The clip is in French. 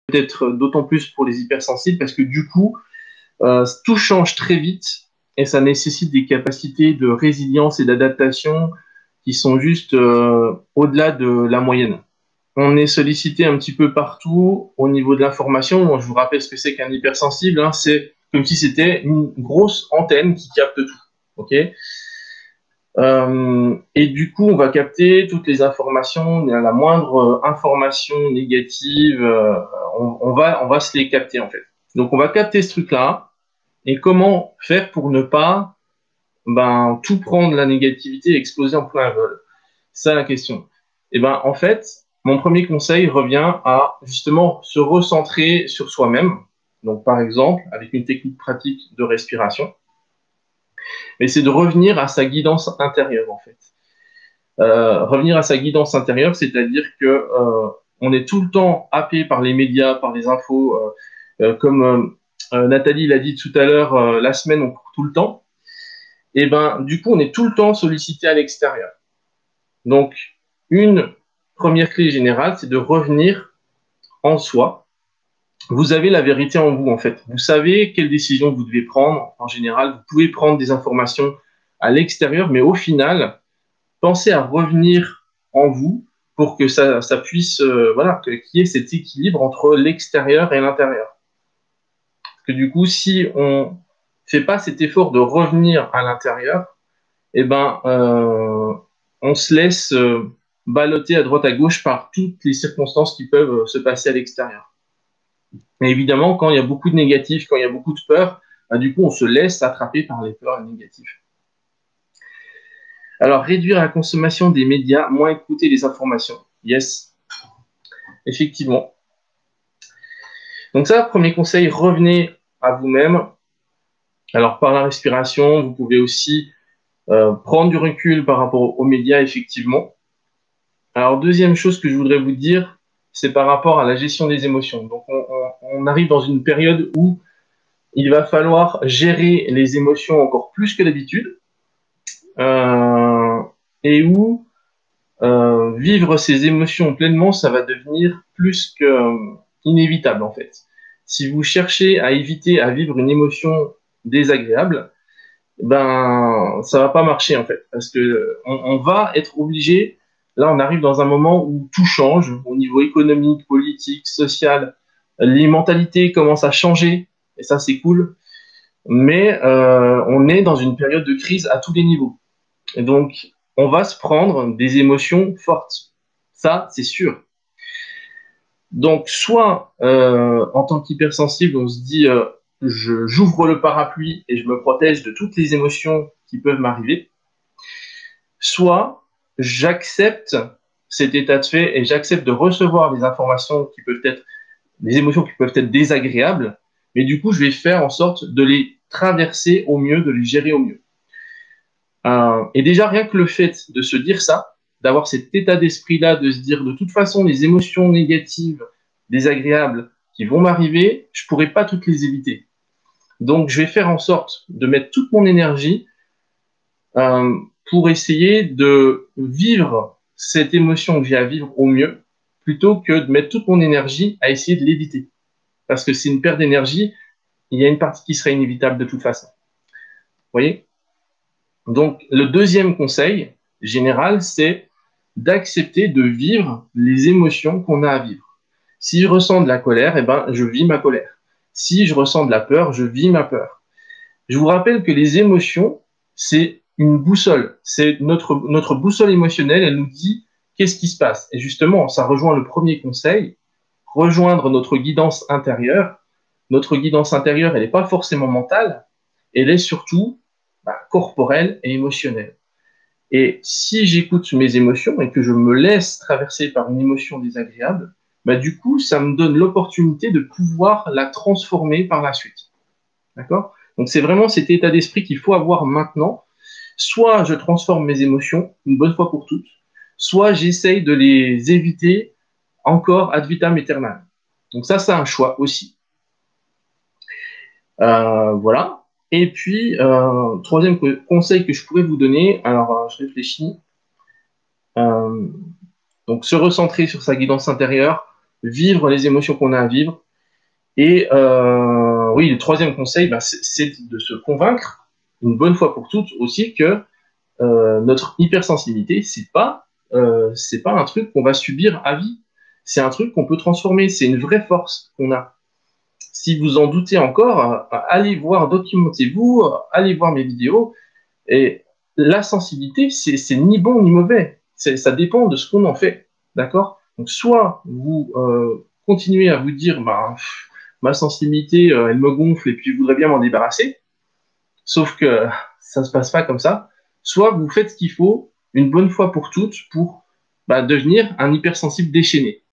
peut-être d'autant plus pour les hypersensibles, parce que du coup, tout change très vite et ça nécessite des capacités de résilience et d'adaptation qui sont juste au-delà de la moyenne. On est sollicité un petit peu partout au niveau de l'information. Moi, je vous rappelle ce que c'est qu'un hypersensible, hein. C'est comme si c'était une grosse antenne qui capte tout. Ok. Et du coup, on va capter toutes les informations, la moindre information négative, on va se les capter en fait. Donc, on va capter ce truc-là. Et comment faire pour ne pas tout prendre la négativité et exploser en plein vol? C'est ça la question. Et en fait, mon premier conseil revient à justement se recentrer sur soi-même. Donc, par exemple, avec une technique pratique de respiration. Mais c'est de revenir à sa guidance intérieure, en fait. Revenir à sa guidance intérieure, c'est-à-dire que on est tout le temps happé par les médias, par les infos, comme Nathalie l'a dit tout à l'heure, la semaine on court tout le temps. Et du coup, on est tout le temps sollicité à l'extérieur. Donc, une première clé générale, c'est de revenir en soi. Vous avez la vérité en vous, en fait. Vous savez quelles décisions vous devez prendre. En général, vous pouvez prendre des informations à l'extérieur, mais au final, pensez à revenir en vous pour que ça puisse, qu'il y ait cet équilibre entre l'extérieur et l'intérieur. Parce que du coup, si on fait pas cet effort de revenir à l'intérieur, on se laisse balloter à droite à gauche par toutes les circonstances qui peuvent se passer à l'extérieur. Mais évidemment, quand il y a beaucoup de négatifs, quand il y a beaucoup de peur, du coup, on se laisse attraper par les peurs négatives. Alors, réduire la consommation des médias, moins écouter les informations. Yes, effectivement. Donc ça, premier conseil, revenez à vous-même. Alors, par la respiration, vous pouvez aussi prendre du recul par rapport aux médias, effectivement. Alors, deuxième chose que je voudrais vous dire, c'est par rapport à la gestion des émotions. Donc, on arrive dans une période où il va falloir gérer les émotions encore plus que d'habitude et où vivre ces émotions pleinement, ça va devenir plus que inévitable en fait. Si vous cherchez à éviter à vivre une émotion désagréable, ça va pas marcher en fait, parce que on va être obligé. Là, on arrive dans un moment où tout change au niveau économique, politique, social. Les mentalités commencent à changer et ça c'est cool. Mais on est dans une période de crise à tous les niveaux. Et donc, on va se prendre des émotions fortes. Ça, c'est sûr. Donc, soit en tant qu'hypersensible, on se dit j'ouvre le parapluie et je me protège de toutes les émotions qui peuvent m'arriver. Soit j'accepte cet état de fait et j'accepte de recevoir des informations qui peuvent être, des émotions qui peuvent être désagréables, mais du coup, je vais faire en sorte de les traverser au mieux, de les gérer au mieux. Et déjà, rien que le fait de se dire ça, d'avoir cet état d'esprit-là, de se dire de toute façon, les émotions négatives, désagréables qui vont m'arriver, je ne pourrai pas toutes les éviter. Donc, je vais faire en sorte de mettre toute mon énergie pour essayer de vivre cette émotion que j'ai à vivre au mieux, plutôt que de mettre toute mon énergie à essayer de l'éviter. Parce que c'est une perte d'énergie, il y a une partie qui serait inévitable de toute façon. Vous voyez ? Donc, le deuxième conseil général, c'est d'accepter de vivre les émotions qu'on a à vivre. Si je ressens de la colère, je vis ma colère. Si je ressens de la peur, je vis ma peur. Je vous rappelle que les émotions, c'est une boussole. C'est notre boussole émotionnelle, elle nous dit qu'est-ce qui se passe. Et justement, ça rejoint le premier conseil, rejoindre notre guidance intérieure. Notre guidance intérieure, elle n'est pas forcément mentale, elle est surtout corporelle et émotionnelle. Et si j'écoute mes émotions et que je me laisse traverser par une émotion désagréable, du coup, ça me donne l'opportunité de pouvoir la transformer par la suite. D'accord ? Donc, c'est vraiment cet état d'esprit qu'il faut avoir maintenant. Soit je transforme mes émotions une bonne fois pour toutes, soit j'essaye de les éviter encore ad vitam aeternam. Donc ça, c'est un choix aussi. Voilà. Et puis, troisième conseil que je pourrais vous donner, alors je réfléchis, donc se recentrer sur sa guidance intérieure, vivre les émotions qu'on a à vivre. Et oui, le troisième conseil, bah, c'est de se convaincre une bonne fois pour toutes aussi que notre hypersensibilité, c'est pas un truc qu'on va subir à vie. C'est un truc qu'on peut transformer. C'est une vraie force qu'on a. Si vous en doutez encore, allez voir, documentez-vous, allez voir mes vidéos. Et la sensibilité, c'est ni bon ni mauvais. Ça dépend de ce qu'on en fait. D'accord? Donc, soit vous continuez à vous dire, bah, ma sensibilité, elle me gonfle et puis je voudrais bien m'en débarrasser. Sauf que ça se passe pas comme ça. Soit vous faites ce qu'il faut une bonne fois pour toutes pour bah, devenir un hypersensible déchaîné.